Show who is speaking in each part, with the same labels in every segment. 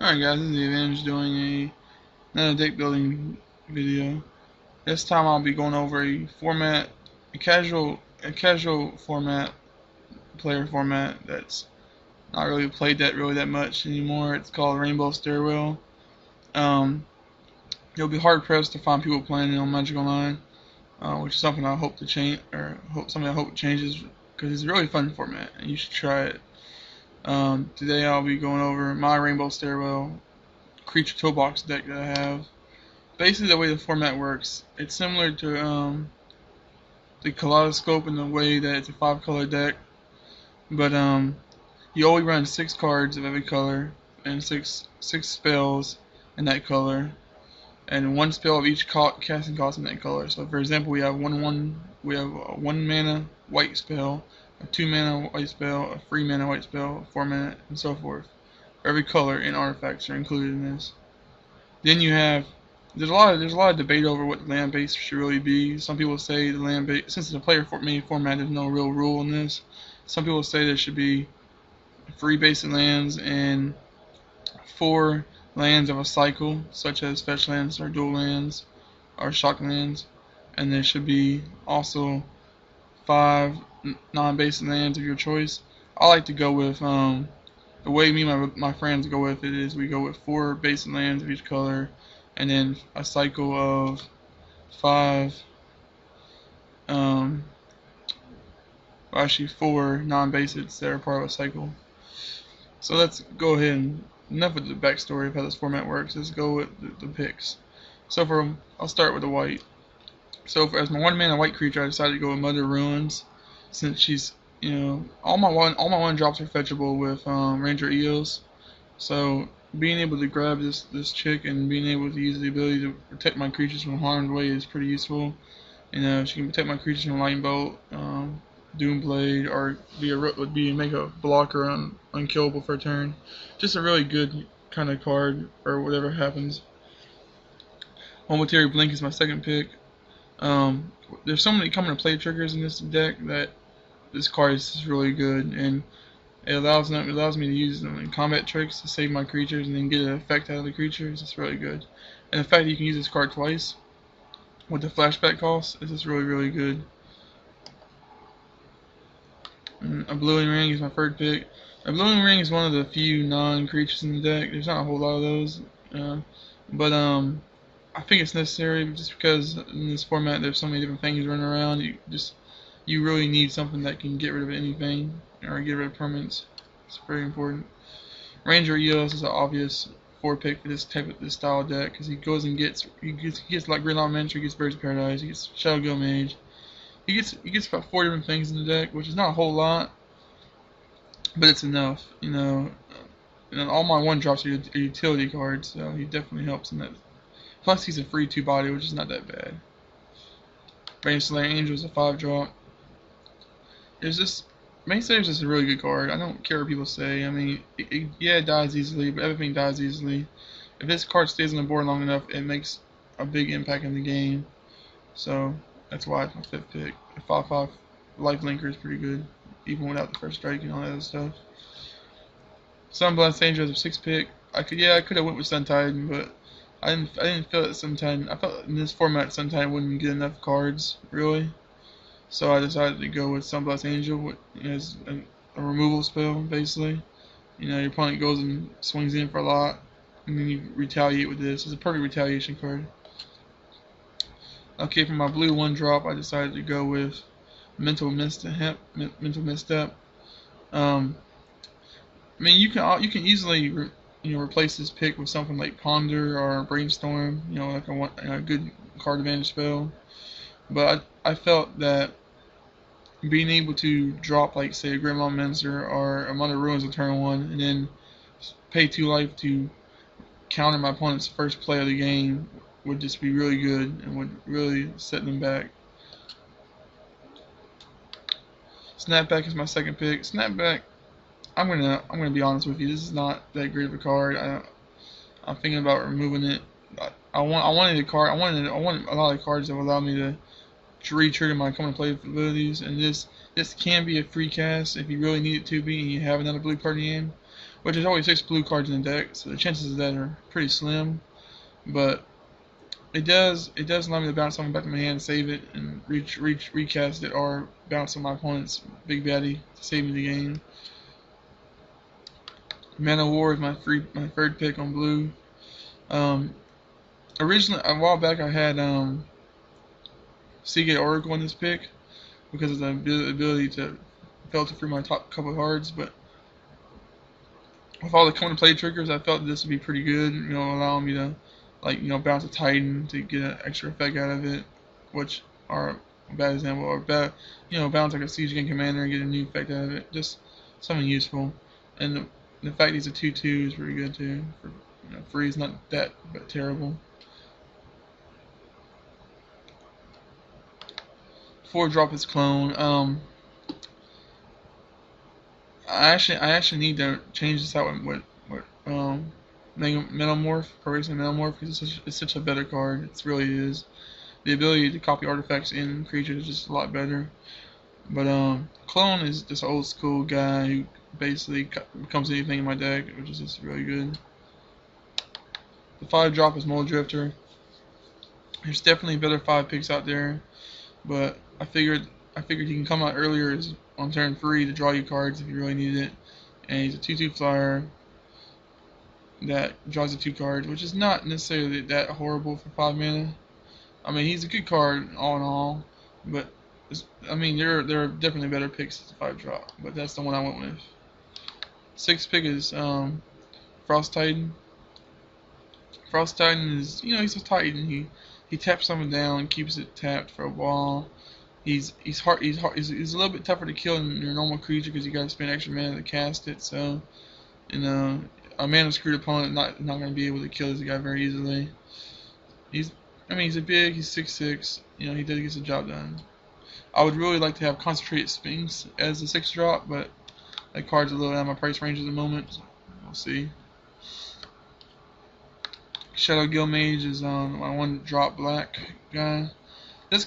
Speaker 1: Alright guys, this is the Avenge doing another deck building video. This time I'll be going over a casual format, player format that's not really played that much anymore. It's called Rainbow Stairwell. Um, You'll be hard pressed to find people playing it on Magic Online, which is something I hope to change, or something I hope changes, because it's a really fun format and you should try it. Today I'll be going over my Rainbow Stairwell creature toolbox deck that I have. Basically, the way the format works, it's similar to the Kaleidoscope in the way that it's a 5-color deck, but you only run 6 cards of every color and six spells in that color, and 1 spell of each casting cost in that color. So, for example, we have we have a 1 mana white spell, a 2 mana white spell, a 3 mana white spell, a 4 mana, and so forth. Every color and artifacts are included in this. Then you have there's a lot of debate over what the land base should really be. Some people say the land base, since it's a player made format, there's no real rule in this. Some people say there should be 3 basic lands and 4 lands of a cycle, such as fetch lands or dual lands or shock lands, and there should be also 5 non-basic lands of your choice. I like to go with the way me and my friends go with it is we go with 4 basic lands of each color, and then a cycle of 5, actually 4 non-basics that are part of a cycle. So let's go ahead and, enough with the backstory of how this format works, let's go with the picks. So I'll start with the white. So as my 1 mana white creature, I decided to go with Mother Ruins, since she's, all my one drops are fetchable with Ranger Eos. So being able to grab this chick and being able to use the ability to protect my creatures from harm's way is pretty useful. She can protect my creatures from Lightning Bolt, Doomblade, or make a blocker unkillable for a turn. Just a really good kind of card, or whatever happens. Momentary Blink is my second pick. There's so many come into play triggers in this deck that this card is just really good, and it allows me to use them in combat tricks to save my creatures and then get an effect out of the creatures. It's really good. And the fact that you can use this card twice with the flashback cost is just really good. And a Bluing Ring is my third pick. A Bluing Ring is one of the few non-creatures in the deck. There's not a whole lot of those, but I think it's necessary just because in this format there's so many different things running around. You really need something that can get rid of anything or get rid of permanents. It's very important. Ranger Eos is an obvious 4 pick for this style deck, because he goes and gets like Gridlock Mentor, he gets Birds of Paradise, he gets Shadow Gil Mage. He gets about 4 different things in the deck, which is not a whole lot, but it's enough. And all my 1-drops are utility cards, so he definitely helps in that. Plus he's a free 2-body, which is not that bad. Rain Slayer Angel is a 5-drop. Main Slayer is just a really good card. I don't care what people say. I mean, yeah, it dies easily, but everything dies easily. If this card stays on the board long enough, it makes a big impact in the game. So that's why it's my 5th pick. A 5/5 life linker is pretty good, even without the first strike and all that other stuff. Sunblast Angel is a 6th pick. I could have went with Sun Titan, but I didn't feel that Sun Titan. I felt in this format Sun Titan wouldn't get enough cards really. So I decided to go with Sunblast Angel, which is a removal spell, basically. Your opponent goes and swings in for a lot, and then you retaliate with this. It's a perfect retaliation card. Okay, for my blue 1-drop, I decided to go with Mental Misstep. I mean, you can easily replace this pick with something like Ponder or Brainstorm. Like a good card advantage spell. But I felt that being able to drop, like, say, a Grimlock Mentor or a Mother Ruins on turn 1, and then pay 2 life to counter my opponent's first play of the game would just be really good and would really set them back. Snapback is my second pick. Snapback, I'm gonna be honest with you, this is not that great of a card. I'm thinking about removing it. I wanted a lot of cards that would allow me to re-trigger my come and play abilities, and this can be a free cast if you really need it to be and you have another blue card in the game. which there's always 6 blue cards in the deck, so the chances of that are pretty slim. But it does allow me to bounce something back to my hand, save it, and recast it, or bounce on my opponent's big baddie to save me the game. Mana War is my third pick on blue. Originally, a while back, I had Seagate Oracle in this pick because of the ability to filter through my top couple cards, but with all the come to play triggers, I felt this would be pretty good. Allowing me to, bounce a Titan to get an extra effect out of it, which are a bad example. Or bounce like a Siege Gang Commander and get a new effect out of it. Just something useful. And the fact he's a 2/2 is pretty good too. Free is not that but terrible. 4-drop his clone. I actually need to change this out with Metamorph, Pervasive Metamorph, because it's such a better card. It really is. The ability to copy artifacts in creatures is just a lot better. But Clone is this old school guy who basically becomes anything in my deck, which is just really good. The 5-drop is Mold Drifter. There's definitely better 5 picks out there, but I figured he can come out earlier on turn 3 to draw you cards if you really need it. And he's a 2/2 flyer that draws you 2 cards, which is not necessarily that horrible for 5 mana. I mean, he's a good card all in all, but there are definitely better picks as a 5-drop, but that's the one I went with. 6th pick is Frost Titan. Frost Titan is, he's a Titan. He taps something down and keeps it tapped for a while. He's a little bit tougher to kill than your normal creature because you got to spend extra mana to cast it. So, a mana screwed opponent not going to be able to kill this guy very easily. He's a big. He's 6'6". He does get the job done. I would really like to have Concentrated Sphinx as a 6-drop, but that card's a little out of my price range at the moment. So we'll see. Shadow Guildmage is my 1-drop black guy. This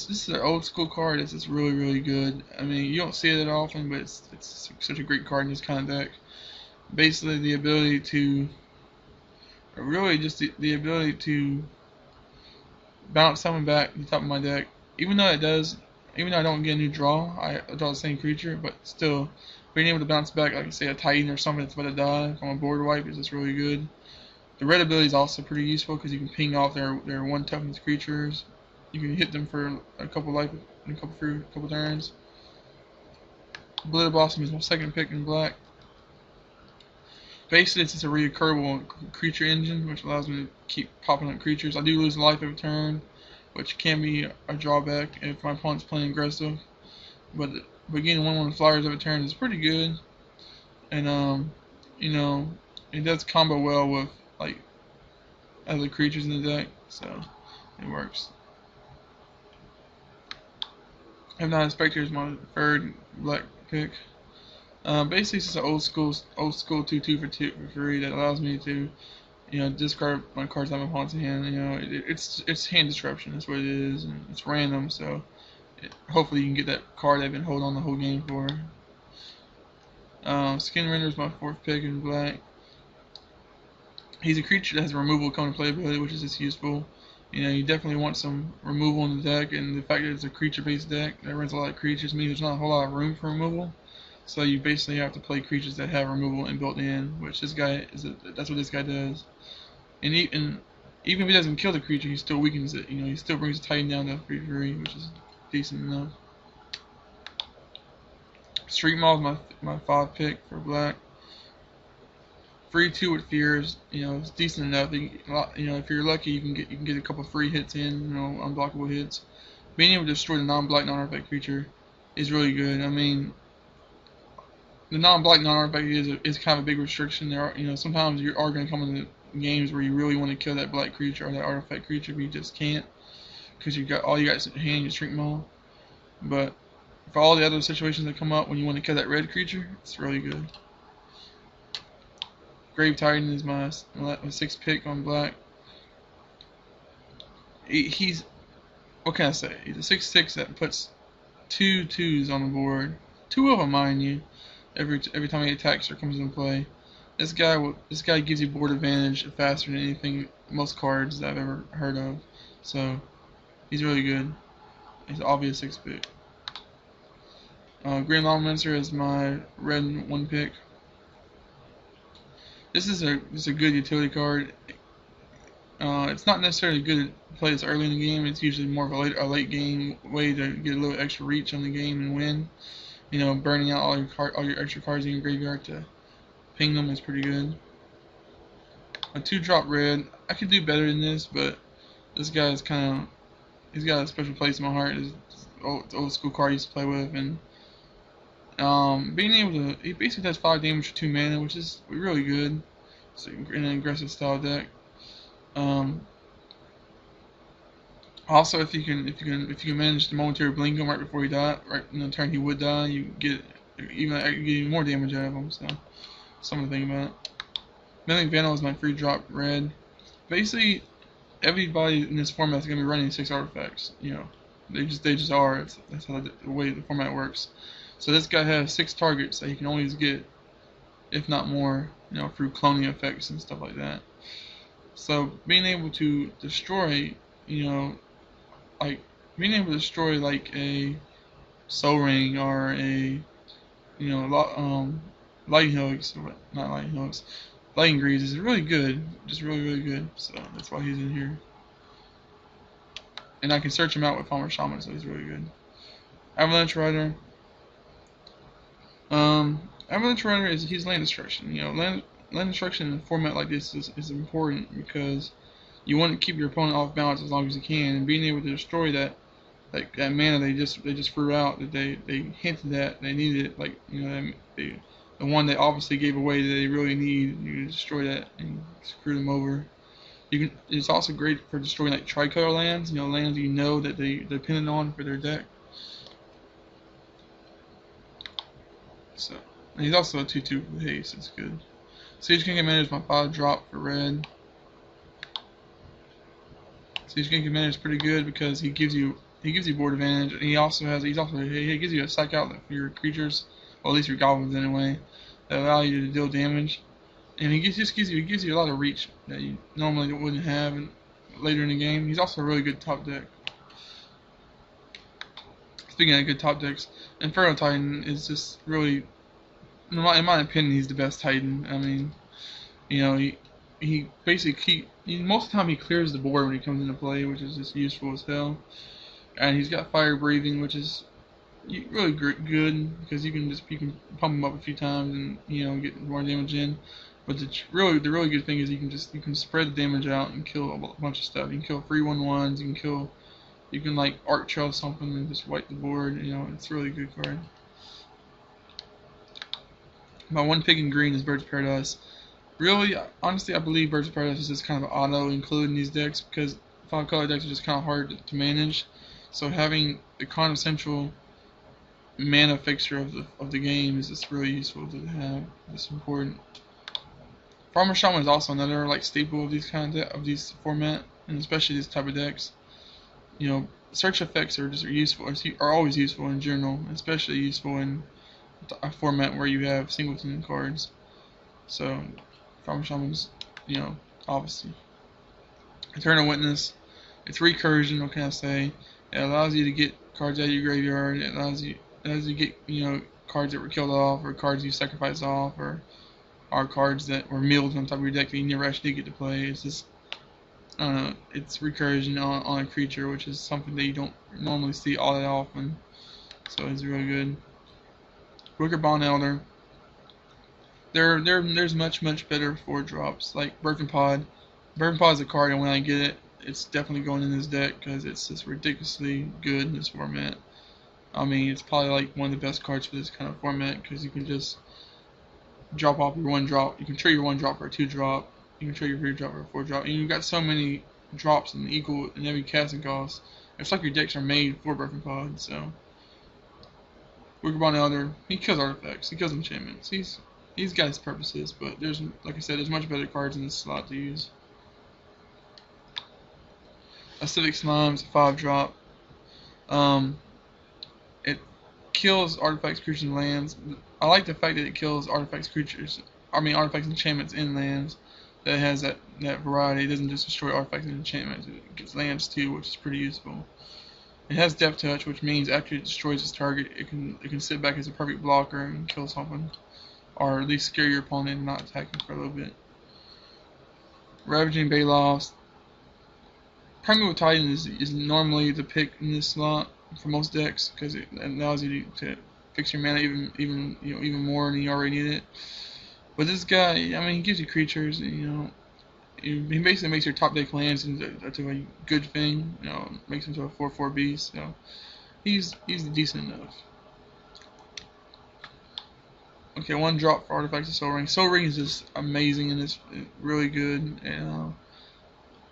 Speaker 1: is an old school card. It's just really, really good. I mean, you don't see it that often, but it's such a great card in this kind of deck. Basically, the ability to, or really just the ability to bounce someone back to the top of my deck. Even though I don't get a new draw, I draw the same creature, but still, being able to bounce back, like say a Titan or something that's about to die from a board wipe is just really good. The red ability is also pretty useful because you can ping off their 1 toughness creatures. You can hit them for a couple life in a couple turns. Blitter Blossom is my 2nd pick in black. Basically, it's just a reoccurable creature engine, which allows me to keep popping up creatures. I do lose life every turn, which can be a drawback if my opponent's playing aggressive. But getting 1/1 flyers every turn is pretty good, and it does combo well with other creatures in the deck, so it works. Hypnotic Spectre is my 3rd black pick. Basically, it's just an old school 2/2 for free that allows me to, discard my cards out of my opponent's hand. It's hand disruption. That's what it is, and it's random. So hopefully you can get that card I've been holding on the whole game for. Skin Render is my 4th pick in black. He's a creature that has a removal coming to play ability, which is just useful. You definitely want some removal in the deck, and the fact that it's a creature-based deck that runs a lot of creatures means there's not a whole lot of room for removal. So you basically have to play creatures that have removal inbuilt in, which this guy that's what this guy does. And even if he doesn't kill the creature, he still weakens it. He still brings the Titan down to 3/3, which is decent enough. Street Maul is my 5 pick for black. 3/2 with fears, it's decent enough. If you're lucky, you can get a couple free hits in, unblockable hits. Being able to destroy the non-black non-artifact creature is really good. I mean, the non-black non-artifact is kind of a big restriction. There are, sometimes you are going to come into games where you really want to kill that black creature or that artifact creature, but you just can't because all you got is hand your Street Maul. But for all the other situations that come up when you want to kill that red creature, it's really good. Grave Titan is my 6th pick on black. He's, what can I say? He's a 6/6 that puts 2/2s on the board. 2 of them, mind you, every time he attacks or comes into play. This guy gives you board advantage faster than anything, most cards that I've ever heard of. So he's really good. He's an obvious 6 pick. Green Lawmancer is my red 1 pick. This is a good utility card. It's not necessarily good to play this early in the game. It's usually more of a late game way to get a little extra reach on the game and win. You know, burning out all your extra cards in your graveyard to ping them is pretty good. A 2-drop red. I could do better than this, but this guy is he's got a special place in my heart. It's old school card I used to play with, and being able to, he basically does 5 damage for 2 mana, which is really good. So in an aggressive style deck. Also, if you can manage to momentary blink him right before he die, right in the turn he would die, you get even more damage out of him. So something to think about. Meddling Vandal is my free drop red. Basically, everybody in this format is gonna be running 6 artifacts. You know, they just are. That's how the way the format works. So this guy has 6 targets that he can always get, if not more, you know, through cloning effects and stuff like that. So being able to destroy, you know, like being able to destroy like a Soul Ring or a, you know, Lightning Hooks, not Lightning Hooks, Lightning Greaves is really good, just really good. So that's why he's in here. And I can search him out with Farmer Shaman, so he's really good. Avalanche Rider. Avalanche Rider he's land destruction. You know, land destruction in a format like this is important because you want to keep your opponent off balance as long as you can, and being able to destroy that mana they just threw out, that they hinted that they needed it, like, you know, the one they obviously gave away that they really need. You destroy that and screw them over. It's also great for destroying like tricolor lands, you know, lands you know that they dependent on for their deck. So, and he's also a 2/2 with haste. It's good. Siege King Commander is my 5-drop for red. Siege King Commander is pretty good because he gives you board advantage, and he gives you a psych outlet for your creatures, or at least your goblins anyway, that allow you to deal damage. And he gives you a lot of reach that you normally wouldn't have later in the game. He's also a really good top deck. Speaking of good top decks, Inferno Titan is just really, in my opinion, he's the best Titan. I mean, you know, he basically most of the time he clears the board when he comes into play, which is just useful as hell. And he's got fire breathing, which is really good because you can pump him up a few times and, you know, get more damage in. But the really good thing is you can spread the damage out and kill a bunch of stuff. You can kill 3/1/1s. You can like Arc Trail something and just wipe the board. You know, it's a really good card. My 1 pick in green is Birds of Paradise. Really, honestly, I believe Birds of Paradise is just kind of auto included in these decks because 5-color decks are just kind of hard to manage. So having the quintessential mana fixture of the game is just really useful to have. It's important. Farmer Shaman is also another like staple of these format, and especially these type of decks. You know, search effects are always useful in general, especially useful in a format where you have singleton cards. So Farmer Shaman's, you know, obviously. Eternal Witness, it's recursion. What can I say? It allows you to get cards out of your graveyard. It allows you to get, you know, cards that were killed off, or cards you sacrificed off, or cards that were milled on top of your deck that you never actually get to play. It's just, I don't know, it's recursion on a creature, which is something that you don't normally see all that often. So it's really good. Wicker Bond Elder. There's much better 4-drops like Birthing Pod. Birthing Pod is a card, and when I get it, it's definitely going in this deck because it's just ridiculously good in this format. I mean, it's probably like one of the best cards for this kind of format because you can just drop off your 1-drop. You can trade your 1-drop for a 2-drop. You can trade your 3-drop for a 4-drop. And you've got so many drops in every casting cost. It's like your decks are made for Birthing Pod. So Wicker Bond Elder, he kills artifacts. He kills enchantments. He's got his purposes, but like I said, there's much better cards in this slot to use. Acidic Slime's a 5-drop. It kills artifacts, creatures, and lands. I like the fact that it kills artifacts, creatures, artifacts and enchantments in lands. That has that variety. It doesn't just destroy artifacts and enchantments. It gets lands too, which is pretty useful. It has depth touch, which means after it destroys its target, it can sit back as a perfect blocker and kill something, or at least scare your opponent and not attack him for a little bit. Ravaging Baloths. Primeval Titan is normally the pick in this slot for most decks because it allows you to fix your mana even more than you already need it. But this guy, I mean, he gives you creatures. He basically makes your top deck lands into a good thing. Makes him to a 4/4 beast. So he's decent enough. Okay, 1 drop for artifacts of Soul Ring. Soul Ring is just amazing and it's really good, and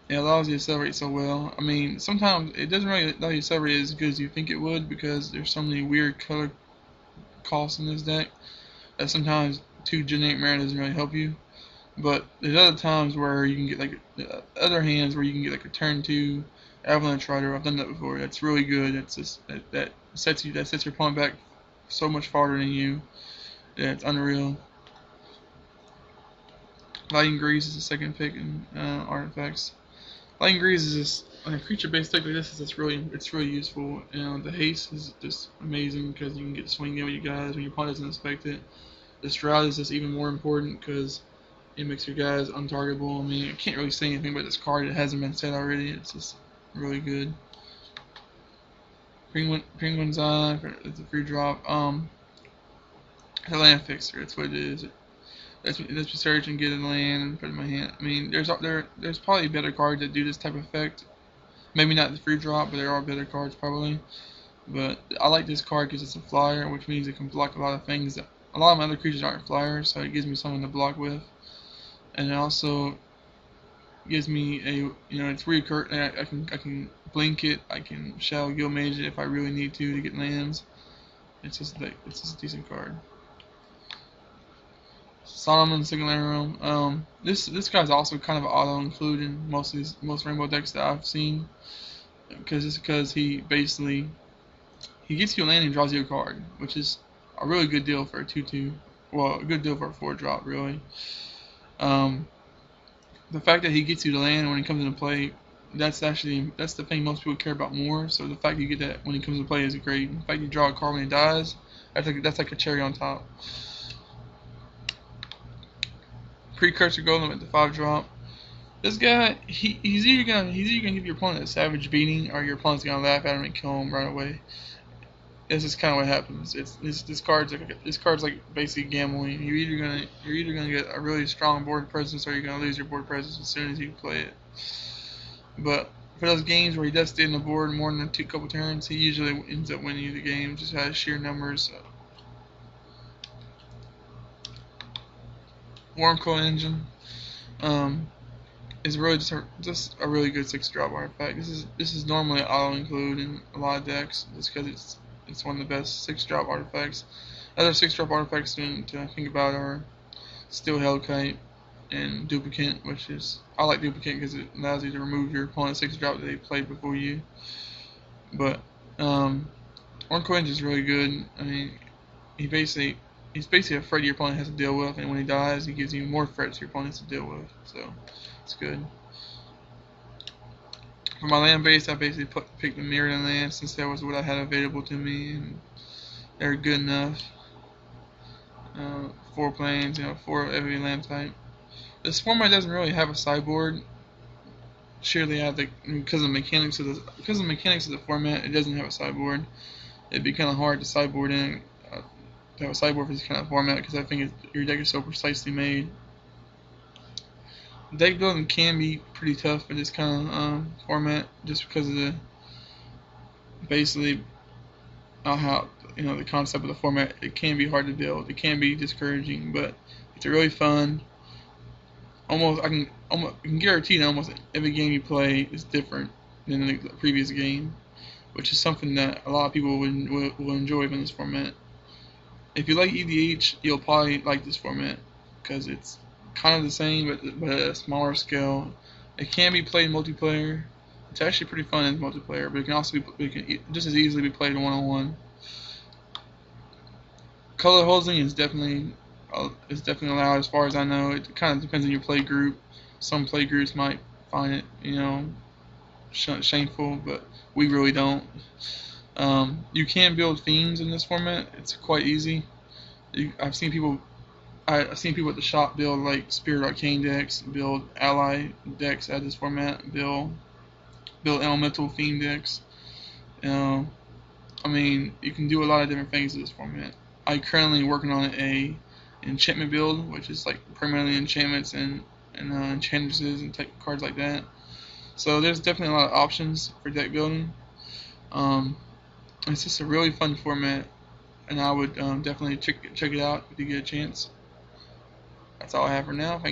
Speaker 1: it allows you to accelerate so well. I mean, sometimes it doesn't really allow you to accelerate as good as you think it would because there's so many weird color costs in this deck that sometimes 2 generic mana doesn't really help you. But there's other times where you can get other hands where you can get like a turn 2 Avalanche Rider. I've done that before. That's really good. That's just that sets your opponent back so much farther than you. Yeah, it's unreal. Lightning Grease is the second pick in artifacts. Lightning Grease is just on a creature-based deck like this. It's really useful. The haste is just amazing because you can get swing in with you guys when your opponent doesn't expect it. The Shroud is just even more important because it makes your guys untargetable. I mean, I can't really say anything about this card. It hasn't been said already. It's just really good. Penguin's Eye. It's a free drop. A land fixer. That's what it is. Let's me search and get a land and put it in my hand. I mean, there's probably better cards that do this type of effect. Maybe not the free drop, but there are better cards probably. But I like this card because it's a flyer, which means it can block a lot of things. A lot of my other creatures aren't flyers, so it gives me something to block with. And it also gives me it's recurrent. I can blink it. I can Shadow Guild Mage it if I really need to get lands. It's just a decent card. Solomon Singularity Realm. This guy's also kind of auto include in most rainbow decks that I've seen, because he basically gets you a land and draws you a card, which is a really good deal for a 2/2. Well, a good deal for a 4-drop really. The fact that he gets you the land when he comes into play, that's the thing most people care about more. So the fact you get that when he comes into play is great. The fact you draw a card when he dies, that's like a cherry on top. Precursor Golem at the 5-drop. This guy, he's either gonna give your opponent a savage beating, or your opponent's gonna laugh at him and kill him right away. This is kind of what happens. This card's like basically gambling. You're either gonna get a really strong board presence, or you're gonna lose your board presence as soon as you play it. But for those games where he does stay on the board more than a couple turns, he usually ends up winning the game. Just has sheer numbers. Wormcoil Engine is really just a really good 6-drop artifact. This is normally auto include in a lot of decks just because it's one of the best 6-drop artifacts. Other 6-drop artifacts to think about are Steel Hellkite and Duplicate, which is I like Duplicate because it allows you to remove your opponent's 6-drop that they played before you. But Wormcoil Engine is really good. I mean, he's basically a threat your opponent has to deal with, and when he dies, he gives you more threats your opponent has to deal with. So it's good. For my land base, I basically picked the Mirrodin land since that was what I had available to me, and they're good enough. 4 planes, 4 every land type. This format doesn't really have a sideboard. Surely, because of the mechanics of the format, it doesn't have a sideboard. It'd be kind of hard to sideboard in. To have a sideboard for this kind of format because I think your deck is so precisely made. Deck building can be pretty tough for this kind of format just because of the how the concept of the format. It can be hard to build. It can be discouraging, but it's really fun. I can guarantee that almost every game you play is different than the previous game, which is something that a lot of people will enjoy in this format. If you like EDH, you'll probably like this format because it's kind of the same, but at a smaller scale. It can be played in multiplayer. It's actually pretty fun in multiplayer, but it can also be just as easily be played one-on-one. Color Hosing is definitely It's definitely allowed as far as I know. It kind of depends on your play group. Some play groups might find it, shameful, but we really don't. You can build themes in this format. It's quite easy. I've seen people. I've seen people at the shop build like Spirit Arcane decks, build ally decks out of this format, build elemental theme decks. I mean, you can do a lot of different things in this format. I'm currently working on a enchantment build, which is like primarily enchantments and enchantresses and type cards like that. So there's definitely a lot of options for deck building. Um, it's just a really fun format, and I would definitely check it out if you get a chance. That's all I have for now. Thank